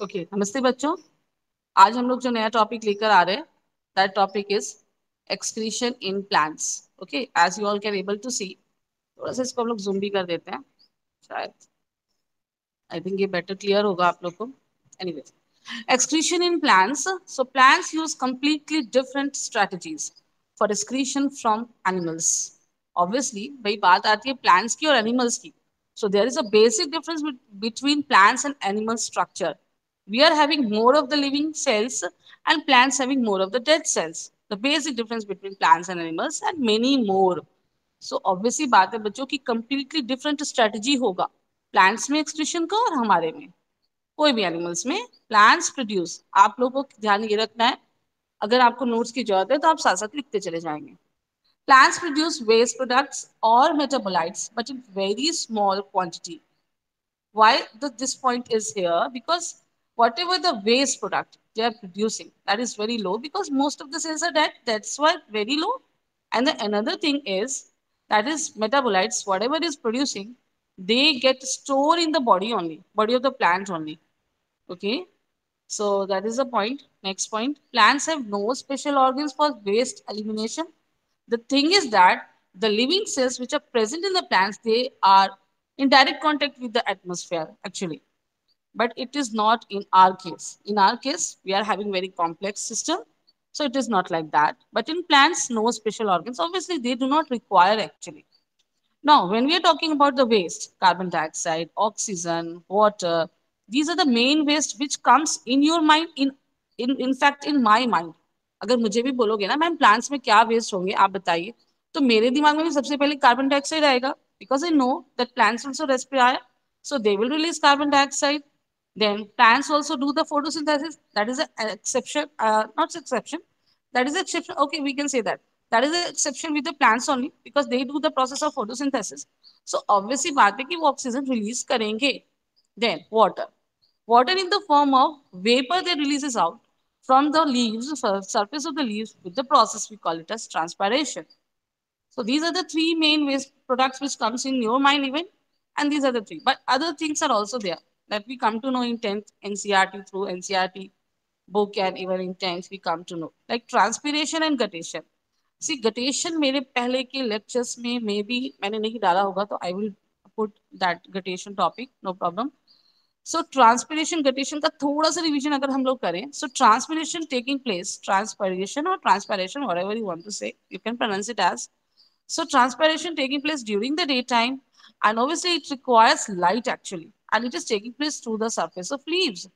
Okay नमस्ते बच्चों। आज हम लोग जो नया टॉपिक लेकर आ रहे हैं that topic is excretion in plants. Okay, as you all can able to see, थोड़ा सा इसको हम लोग जूम भी कर देते हैं, शायद आई थिंक ये बेटर क्लियर होगा आप लोग को। Anyway, excretion in plants. So plants use completely different strategies for excretion from animals. Obviously भाई बात आती है plants की और animals की. So there is a basic difference between plants and animal structure. We are having more of the living cells and plants having more of the dead cells. The basic difference between plants and animals and many more. So obviously बात है बच्चों की completely different strategy होगा plants में excretion का और हमारे में, कोई भी एनिमल्स में। प्लांट्स प्रोड्यूस, आप लोगों को ध्यान ये रखना है, अगर आपको नोट्स की जरूरत है तो आप साथ साथ लिखते चले जाएंगे। प्लांट्स प्रोड्यूस वेस्ट प्रोडक्ट्स और metabolites but in very small quantity. Why this point is here? Because whatever the waste product they are producing, that is very low because most of the cells are dead, that's why very low. And the another thing is that is metabolites, whatever is producing, they get stored in the body only, body of the plant only. Okay, so that is the point. Next point, plants have no special organs for waste elimination. The thing is that the living cells which are present in the plants, they are in direct contact with the atmosphere actually. But it is not in our case. In our case, we are having very complex system. So it is not like that. But in plants, no special organs. Obviously, they do not require actually. Now, when we are talking about the waste, carbon dioxide, oxygen, water, these are the main waste which comes in your mind, in fact in my mind. अगर मुझे भी बोलोगे ना ma'am plants में क्या waste होंगे आप बताइए, तो मेरे दिमाग में भी सबसे पहले कार्बन डाइऑक्साइड आएगा, because I know that plants also respire, so they will release carbon dioxide. Then plants also do the photosynthesis. That is an exception, not exception. That is exception. Okay, we can say that. That is an exception with the plants only because they do the process of photosynthesis. So obviously बात है कि वो oxygen release करेंगे. Then water. Water in the form of vapor that releases out from the leaves, surface of the leaves with the process we call it as transpiration. So these are the three main waste products which comes in your mind even, and these are the three. But other things are also there that we come to know in 10th NCRT, through NCRT book, and even in 10th we come to know like transpiration and guttation. See guttation मेरे पहले के lectures में maybe मैंने नहीं डाला होगा तो I will put that guttation topic, no problem. So transpiration guttation का थोड़ा सा रिवीजन अगर हम लोग करें, so transpiration taking place, transpiration or transpiration, whatever you want to say, you can pronounce it as. So transpiration taking place during the daytime, and obviously it requires light actually, and it is taking place through the surface of leaves,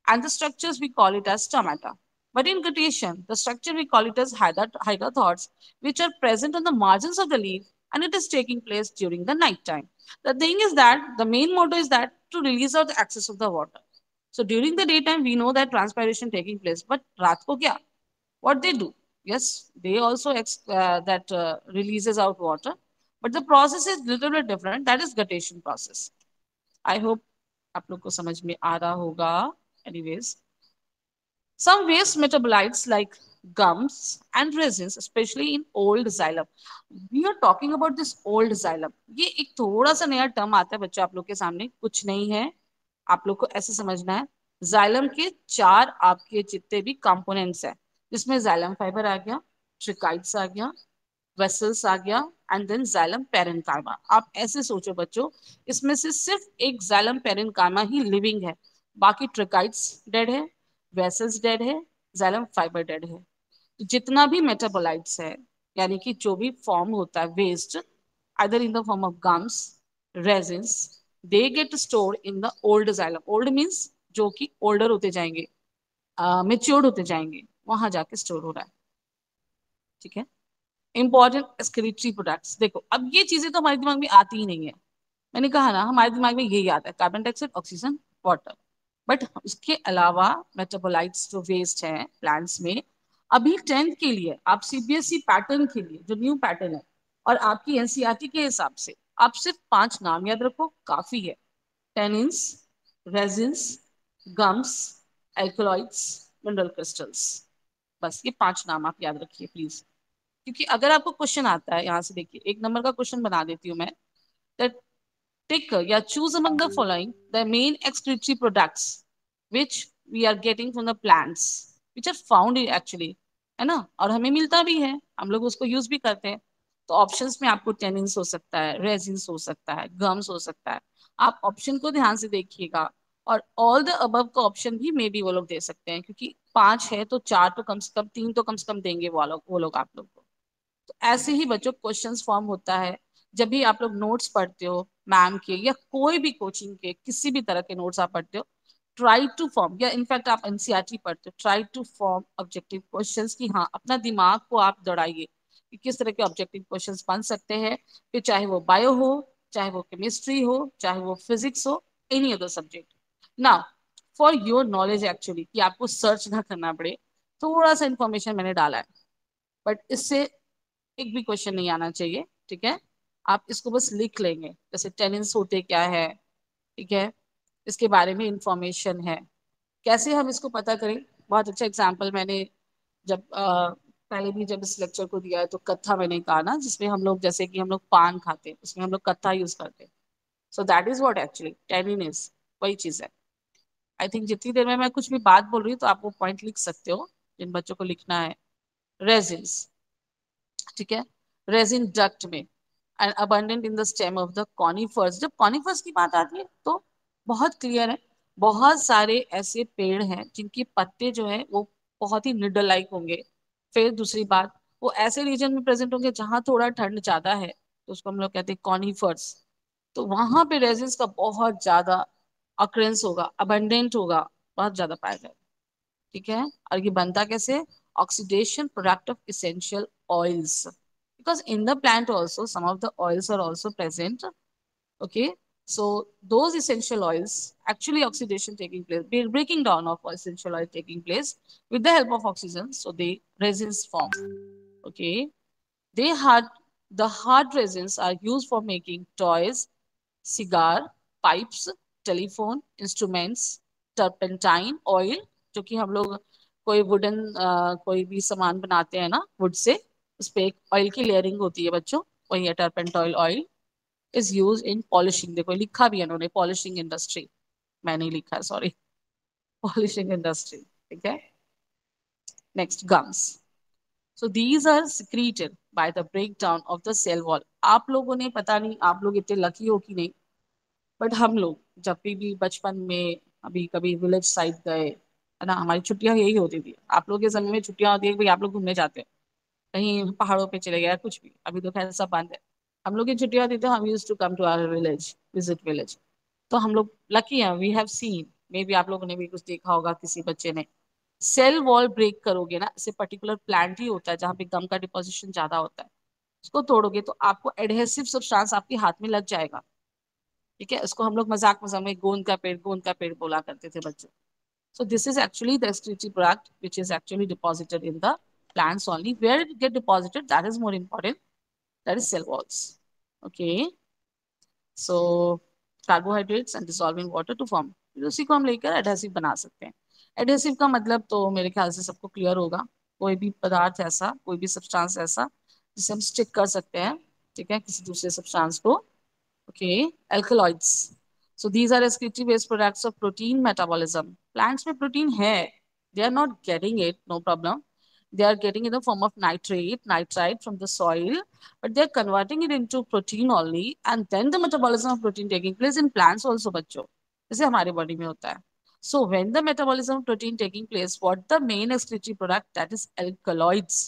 and the structures we call it as stomata. But in guttation, the structure we call it as hydrothods, which are present on the margins of the leaf, and it is taking place during the night time. The thing is that the main motto is that to release out the excess of the water. So during the daytime, we know that transpiration taking place, but रात को क्या? What they do? Yes, they also that releases out water, but the process is little bit different. That is guttation process. I hope आप लोग को समझ में आ रहा होगा. Anyways, some waste metabolites like gums and resins, especially in old xylem. We are talking about this old xylem. ये एक थोड़ा सा नया टर्म आता है बच्चों आप लोग के सामने, कुछ नहीं है, आप लोग को ऐसे समझना है. जाइलम के चार आपके जितने भी कंपोनेंट्स हैं, जिसमें जाइलम फाइबर आ गया, ट्रिकाइट्स आ गया, वेसल्स आ गया, एंड देन जाइलम पेरेन्काइमा. आप ऐसे सोचो बच्चों, इसमें से सिर्फ एक जाइलम पेरेन्काइमा ही लिविंग है, बाकी ट्रिकाइट्स डेड है, वेसल्स डेड है, जाइलम फाइबर डेड है. तो जितना भी मेटाबोलाइट्स है, यानी कि जो भी फॉर्म होता है waste, either in the form of gums, resins, they get stored in the old xylem. Old means जो कि older होते जाएंगे, matured होते जाएंगे, वहां जाके स्टोर हो रहा है. ठीक है. इंपॉर्टेंट एक्सक्रीटरी प्रोडक्ट्स, देखो अब ये चीजें तो हमारे दिमाग में आती ही नहीं है. मैंने कहा ना हमारे दिमाग में यही आता है, carbon dioxide, oxygen, water. But उसके अलावा मेटाबोलाइट्स जो वेस्ट है प्लांट्स में, अभी 10th के लिए आप सीबीएसई पैटर्न के लिए जो न्यू पैटर्न है और आपकी एनसीईआरटी के हिसाब से आप सिर्फ 5 नाम याद रखो, काफी है. Tannins, resins, gums, alkaloids, mineral crystals. बस ये 5 नाम आप याद रखिए प्लीज, क्योंकि अगर आपको क्वेश्चन आता है यहाँ से, देखिए 1 नंबर का क्वेश्चन बना देती हूँ मैं, टिक या choose among the following the main excretory products which we are getting from the plants which are found actually, है ना, और हमें मिलता भी है, हम लोग उसको यूज भी करते हैं। तो ऑप्शंस में आपको टेनिन्स हो सकता है, रेजिन्स हो सकता है, गम्स हो सकता है। आप ऑप्शन को ध्यान से देखिएगा, और ऑल द अबव का ऑप्शन भी मे बी वो लोग दे सकते हैं, क्योंकि पांच है तो चार तो कम से कम, तीन तो कम से कम देंगे वो लोग आप लोग को। तो ऐसे ही बच्चों क्वेश्चंस फॉर्म होता है। जब भी आप लोग नोट्स पढ़ते हो मैम के, या कोई भी कोचिंग के किसी भी तरह के नोट्स आप पढ़ते हो, ट्राई टू फॉर्म, या इनफैक्ट आप एनसीईआरटी पढ़ते हो, try to form objective questions, की हाँ अपना दिमाग को आप दौड़ाइए कि किस तरह के ऑब्जेक्टिव क्वेश्चंस बन सकते हैं। फिर चाहे वो बायो हो, चाहे वो केमिस्ट्री हो, चाहे वो फिजिक्स हो, एनी अदर सब्जेक्ट। ना, फॉर योर नॉलेज एक्चुअली, कि आपको सर्च ना करना पड़े, थोड़ा सा इंफॉर्मेशन मैंने डाला है, बट इससे एक भी क्वेश्चन नहीं आना चाहिए, ठीक है। आप इसको बस लिख लेंगे, जैसे टेनिन्स होते क्या है, ठीक है, इसके बारे में इंफॉर्मेशन है। कैसे हम इसको पता करें? बहुत अच्छा एग्जाम्पल मैंने जब पहले भी जब इस लेक्चर को दिया है, तो कत्था मैंने कहा ना, जिसमें हम लोग, जैसे कि हम लोग पान खाते हैं, उसमें हम लोग कत्था यूज करते हैं। So that is what actually tannin is, वही चीज है। आई थिंक जितनी देर में मैं कुछ भी बात बोल रही हूँ, तो आप वो पॉइंट लिख सकते हो जिन बच्चों को लिखना है। रेजिन्स, ठीक है, रेजिन डक्ट में, and abundant in the stem of the conifers. जब कॉनिफर्स की बात आती है तो बहुत क्लियर है, बहुत सारे ऐसे पेड़ हैं जिनके पत्ते जो है वो बहुत ही निडल लाइक होंगे। फिर दूसरी बात, वो ऐसे रीजन में प्रेजेंट होंगे जहां थोड़ा ठंड ज्यादा है, तो उसको हम लोग कहते हैं कॉनिफर्स। तो वहां पे रेजिन्स का बहुत ज्यादा अक्रेंस होगा, अबंडेंट होगा, बहुत ज्यादा पाया जाएगा, ठीक है। और ये बनता कैसे? Oxidation product of essential oils, because in the plant also some of the oils are also present, okay. So those essential oils, actually oxidation taking place, breaking down of essential oil taking place with the help of oxygen, so the resins form, okay. they had the hard resins are used for making toys, cigar, pipes, telephone, instruments, turpentine oil, जो कि हम लोग कोई wooden कोई भी सामान बनाते हैं ना वुड से, उस पे एक ऑयल की लेयरिंग होती है बच्चों, वही है टर्पेंटाइल oil. Is use in polishing, देखो लिखा भी है उन्होंने, पॉलिशिंग इंडस्ट्री, मैंने ही लिखा है, सॉरी, पॉलिशिंग इंडस्ट्री, ठीक है। Next, gums. So these are secreted by the breakdown of the cell wall. आप लोगों ने, पता नहीं आप लोग इतने लकी हो कि नहीं, बट हम लोग जब भी बचपन में अभी कभी विलेज साइड गए, है ना, हमारी छुट्टियां यही होती थी। आप लोग के समय में छुट्टियां होती है कि भाई आप लोग घूमने जाते हैं, कहीं पहाड़ों पे चले गए, कुछ भी, अभी तो खैर सब बंद है। हम लोग की छुट्टियां होती थी, हम use to come to our village, visit village. तो हम लोग लकी हैं, we have seen, maybe आप लोगों ने भी कुछ देखा होगा किसी बच्चे ने। सेल वॉल ब्रेक करोगे ना, ऐसे पर्टिकुलर प्लांट ही होता है जहाँ पे गम का डिपोजिशन ज्यादा होता है, उसको तोड़ोगे तो आपको एडहेसिव सब्सटेंस आपके हाथ में लग जाएगा, ठीक है। उसको हम लोग मजाक मजाक में गोंद का पेड़ बोला करते थे बच्चों। So this is actually the excretory product which is actually deposited in the plants only. Where it get deposited, that is more important. That is cell walls. Okay. So carbohydrates and dissolving water to form. फिर उसी को हम लेकर adhesive बना सकते हैं। Adhesive का मतलब तो मेरे ख्याल से सबको क्लियर होगा, कोई भी पदार्थ ऐसा, कोई भी सब्सटेंस ऐसा जिसे हम स्टिक कर सकते हैं, ठीक है, किसी दूसरे सब्सटेंस को। Okay, alkaloids. So these are excretory-based products of protein metabolism. Plants में protein है, they are not getting it, no problem. They are getting in the form of nitrate, nitrite from the soil, but they are converting it into protein only, and then the metabolism of protein taking place in plants also, बच्चों, जैसे हमारे body में होता है. So when the metabolism of protein taking place, what the main excretory product? That is alkaloids.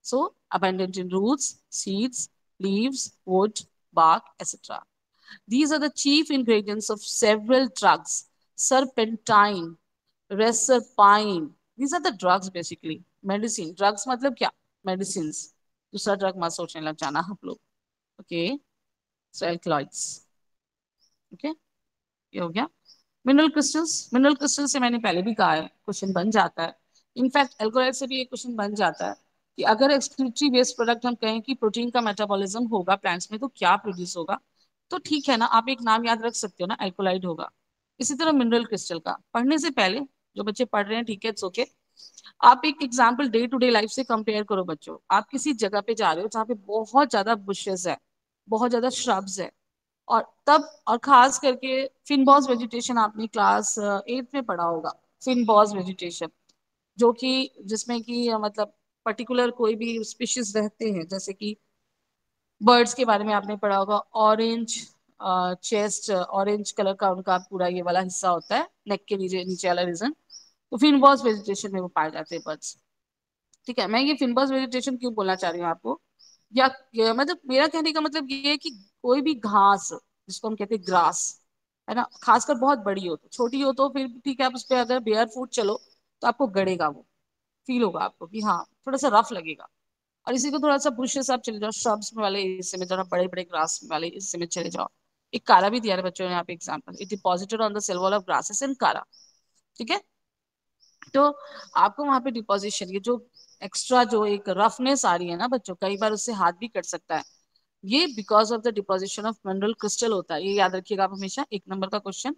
So abundant in roots, seeds, leaves, wood, bark, etc. These are the chief ingredients of several drugs. Serpentine, reserpine. These are the drugs basically. Medicine. Drugs मतलब क्या? Medicines. दूसरा drug मत सोचने लग जाना आप लोग. Okay. So alkaloids. Okay. ये हो गया. मिनरल क्रिस्टल से मैंने पहले भी कहा है, क्वेश्चन बन जाता है। इनफैक्ट एल्कोलाइट से भी एक क्वेश्चन बन जाता है कि अगर एक्सक्रीटरी बेस्ड प्रोडक्ट हम कहें कि प्रोटीन का मेटाबॉलिज्म होगा प्लांट्स में, तो क्या प्रोड्यूस होगा? तो ठीक है ना, आप एक नाम याद रख सकते हो ना, एल्कोलाइड होगा। इसी तरह मिनरल क्रिस्टल का पढ़ने से पहले, जो बच्चे पढ़ रहे हैं, ठीक है, इट्स ओके, आप एक example day to day life से कंपेयर करो बच्चों। आप किसी जगह पे जा रहे हो जहाँ पे बहुत ज्यादा बुशेस है, बहुत ज्यादा श्रब्स है, और तब, और खास करके फिनबॉस वेजिटेशन आपने क्लास 8 में पढ़ा होगा, फिनबॉस वेजिटेशन, जो कि जिसमें कि मतलब पर्टिकुलर कोई भी स्पीशीज रहते हैं, जैसे कि बर्ड्स के बारे में आपने पढ़ा होगा, ऑरेंज चेस्ट, ऑरेंज कलर का उनका पूरा ये वाला हिस्सा होता है, नेक के नीचे नीचे वाला रीजन, तो फिनबॉस वेजिटेशन में वो पाए जाते हैं बर्ड्स। ठीक है, मैं ये फिनबॉस वेजिटेशन क्यों बोलना चाह रही हूँ आपको, या मतलब मेरा कहने का मतलब ये है कि कोई भी घास जिसको हम कहते हैं ग्रास, है ना, खासकर बहुत बड़ी हो, तो छोटी हो तो फिर भी ठीक है, आप उस पर अगर बेयर फुट चलो तो आपको गड़ेगा, वो फील होगा आपको कि हाँ थोड़ा सा रफ लगेगा। और इसी को थोड़ा सा बुशेस आप चले जाओ, श्रब्स वाले हिस्से में, जरा बड़े बड़े ग्रास वाले हिस्से में चले जाओ। एक कारा भी दिया है बच्चों ने यहाँ पे example, it deposited on the cell wall of grasses in कारा। ठीक है, तो आपको वहां पे डिपोजिशन, ये जो एक्स्ट्रा जो एक रफनेस आ रही है ना बच्चों, कई बार उससे हाथ भी कट सकता है, ये because of the deposition of mineral crystal होता है। ये याद रखिएगा आप हमेशा, एक नंबर का question,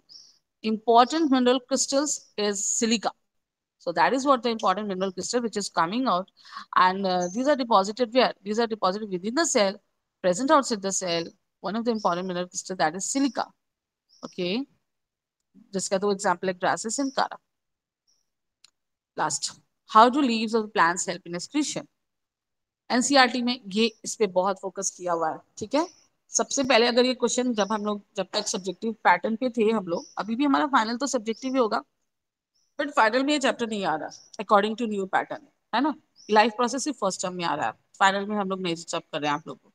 important mineral crystals is silica. So that is what the important mineral crystal which is coming out, and these are deposited where? These are deposited within the cell, present outside the cell. One of the important mineral crystal, that is silica. Okay, जिसका तो example है grasses and cara. Last, how do leaves of plants help in excretion? NCERT में ये इस पे बहुत focus किया हुआ है। ठीक है, सबसे पहले अगर ये क्वेश्चन, जब हम लोग जब तक सब्जेक्टिव पैटर्न पे थे हम लोग, अभी भी हमारा फाइनल तो सब्जेक्टिव ही होगा, बट फाइनल में ये चैप्टर नहीं आ रहा अकॉर्डिंग टू न्यू पैटर्न, है ना। लाइफ प्रोसेस सिर्फ फर्स्ट टर्म में आ रहा है, फाइनल में हम लोग नहीं सब कर रहे हैं आप लोग को।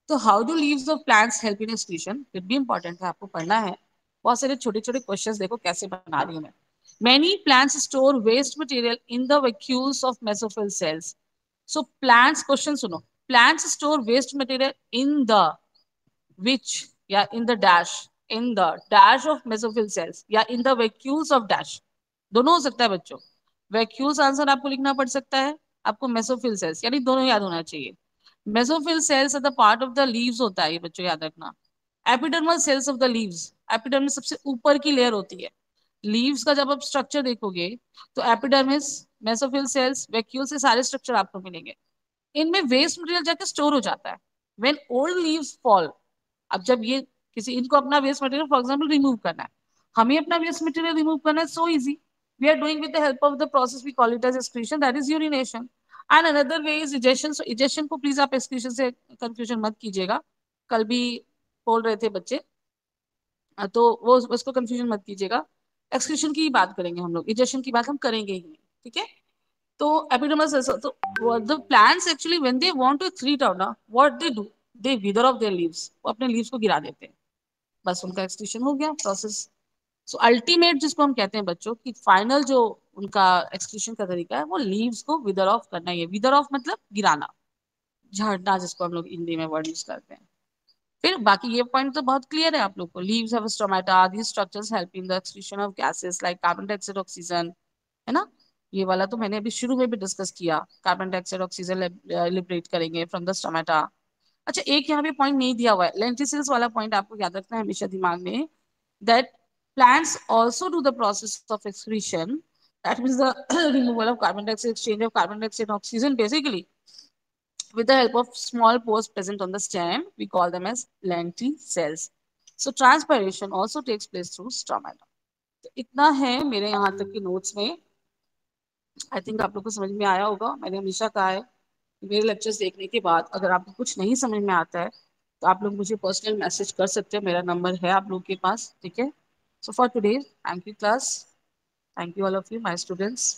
तो how do leaves of plants help in excretion, ये भी इंपॉर्टेंट है, आपको पढ़ना है। बहुत सारे छोटे छोटे क्वेश्चंस देखो कैसे बना रही हूँ मैं। Many plants store waste material in the vacuoles of mesophyll cells. So plants, question सुनो, plants store waste material in the which, या in the dash, in the dash of mesophyll cells, या in the vacuoles of dash, दोनों हो सकता है बच्चों। Vacuoles answer आपको लिखना पड़ सकता है, आपको मेसोफिल सेल्स, यानी दोनों याद होना चाहिए। Mesophyll cells are the part of the leaves होता है ये बच्चों, याद रखना। Epidermal cells of the leaves, epidermis सबसे ऊपर की लेयर होती है लीव्स का, जब आप स्ट्रक्चर देखोगे तो एपिडर्मिस, मेसोफिल सेल्स, वैक्यूल से सारे स्ट्रक्चर आपको मिलेंगे। इनमें वेस्ट मटेरियल जाकर स्टोर हो जाता है व्हेन ओल्ड लीव्स फॉल। अब जब ये किसी, इनको अपना waste material for example remove करना है, हमें अपना वेस्ट मटेरियल रिमूव करना है, so easy, we are doing with the help of the process we call it as excretion, that is urination. And another way is egestion. So egestion को please आप excretion से confusion मत कीजिएगा, कल भी बोल रहे थे बच्चे, तो वो उसको कंफ्यूजन मत कीजिएगा। एक्सक्रीशन की बात करेंगे हम लोग, इजेशन की बात हम करेंगे ही नहीं। ठीक है, तो एपिडर्मस, तो the plants actually when they want to excrete out ना, what they do, they wither off their leaves, वो अपने लीव्स को गिरा देते हैं, बस उनका एक्सक्रीशन हो गया प्रोसेस। सो अल्टीमेट जिसको हम कहते हैं बच्चों कि फाइनल जो उनका एक्सक्रीशन का तरीका है, वो लीव्स को विदर ऑफ करना ही है। विदर ऑफ मतलब गिराना, झाड़ना, जिसको हम लोग हिंदी में वर्ड यूज करते हैं। फिर बाकी ये पॉइंट तो बहुत क्लियर है आप लोग को, leaves have stomata, these structures help in the excretion of gases like carbon dioxide, oxygen, है ना। ये वाला तो मैंने अभी शुरू में भी डिस्कस किया, कार्बन डाइऑक्साइड ऑक्सीजन लिबरेट करेंगे फ्रॉम द स्टोमेटा। अच्छा, एक यहाँ पे पॉइंट नहीं दिया हुआ है, लेंटिसिल्स वाला पॉइंट आपको याद रखना है हमेशा दिमाग में, that plants also do the process of excretion, that means the removal of carbon dioxide, exchange of carbon dioxide and oxygen basically, with the help of small pores present on the stem, we call them as lenticels. So transpiration also takes place through stomata. तो इतना है मेरे यहाँ तक के notes में। I think आप लोग को समझ में आया होगा। मैंने हमेशा कहा है कि मेरे लेक्चर्स देखने के बाद अगर आपको कुछ नहीं समझ में आता है तो आप लोग मुझे पर्सनल मैसेज कर सकते हो, मेरा नंबर है आप लोग के पास। ठीक है, so for today, thank you class, thank you all of you my students.